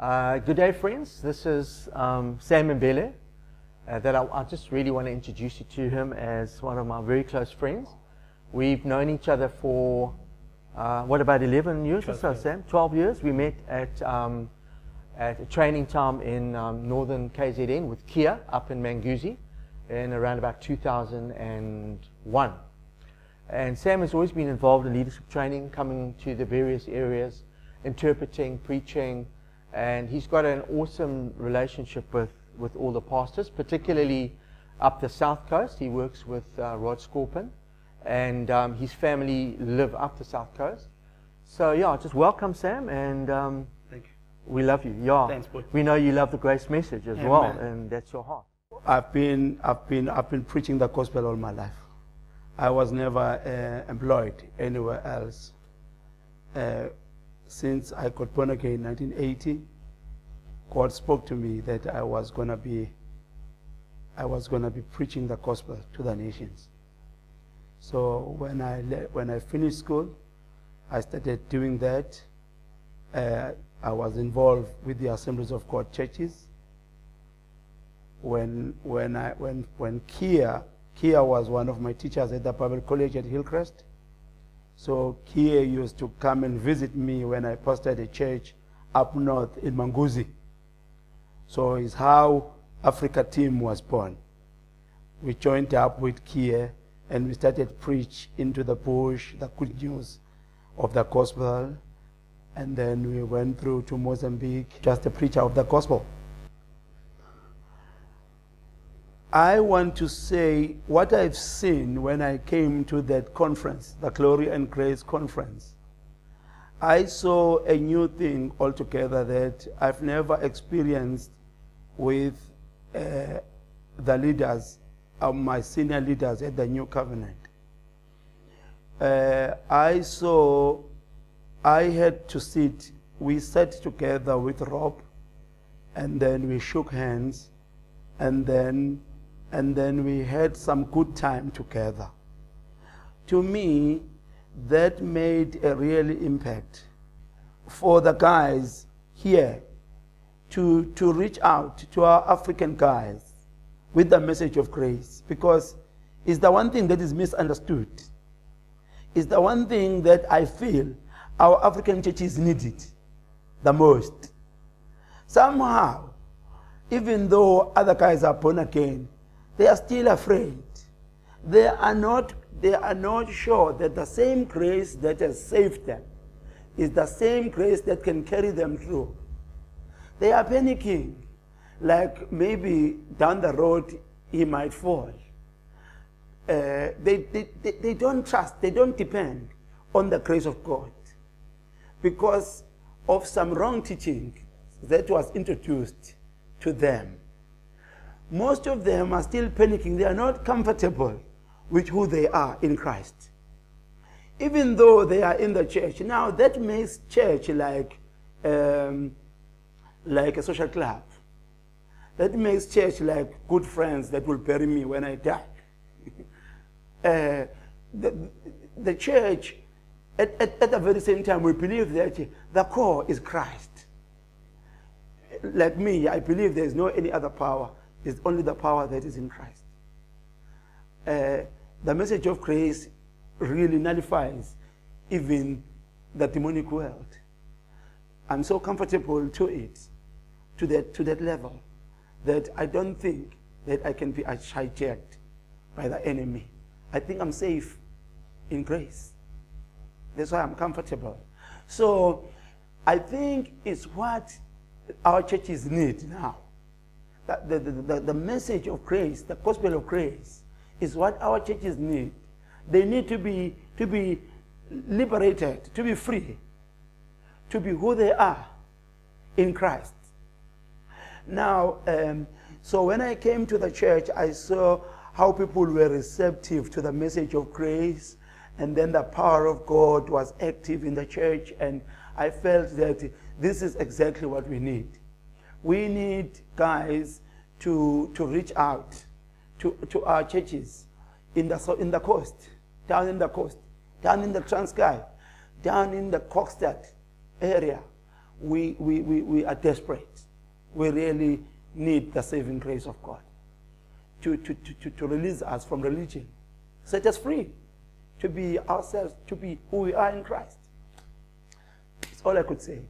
Good day, friends. This is Sam Mbele. That I just really want to introduce you to him as one of my very close friends. We've known each other for, what, about 11 years or so, Sam? 12 years. We met at a training time in northern KZN with Kia up in Manguzi in around about 2001. And Sam has always been involved in leadership training, coming to the various areas, interpreting, preaching, and he's got an awesome relationship with all the pastors, particularly up the south coast. He works with Rod Scorpin, and his family live up the south coast. So yeah, just welcome, Sam, and thank you. We love you. Yeah, thanks, boy. We know you love the grace message as well, and that's your heart. I've been preaching the gospel all my life. I was never employed anywhere else. Since I got born again in 1980, God spoke to me that I was gonna be preaching the gospel to the nations. So when I finished school, I started doing that. I was involved with the Assemblies of God churches. When Kia was one of my teachers at the Bible College at Hillcrest. So Kia used to come and visit me when I pastored a church up north in Manguzi. So it's how Africa Team was born. We joined up with Kia and we started to preach into the bush, the good news of the gospel. And then we went through to Mozambique, just a preacher of the gospel. I want to say what I've seen when I came to that conference, the Glory and Grace Conference. I saw a new thing altogether that I've never experienced with the leaders, my senior leaders at the New Covenant. I had to sit, we sat together with Rob, and then we shook hands, and then we had some good time together. To me, that made a real impact for the guys here to reach out to our African guys with the message of grace, because it's the one thing that is misunderstood. It's the one thing that I feel our African churches need it the most. Somehow, even though other guys are born again, they are still afraid. They are not sure that the same grace that has saved them is the same grace that can carry them through. They are panicking, like maybe down the road he might fall. They don't trust, they don't depend on the grace of God because of some wrong teaching that was introduced to them. Most of them are still panicking. They are not comfortable with who they are in Christ. Even though they are in the church. Now that makes church like a social club. That makes church like good friends that will bury me when I die. The church, at the very same time, we believe that the core is Christ. Like me, I believe there is no any other power. It's only the power that is in Christ. The message of grace really nullifies even the demonic world. I'm so comfortable to it, to that level, that I don't think that I can be hijacked by the enemy. I think I'm safe in grace. That's why I'm comfortable. So I think it's what our churches need now. The message of grace, the gospel of grace, is what our churches need. They need to be liberated, to be free, to be who they are in Christ. Now, so when I came to the church, I saw how people were receptive to the message of grace, and then the power of God was active in the church, and I felt that this is exactly what we need. We need guys to reach out to our churches in the coast, down in the coast, down in the Transkei, down in the Kokstad area, we are desperate. We really need the saving grace of God to release us from religion, set us free, to be ourselves, to be who we are in Christ. That's all I could say.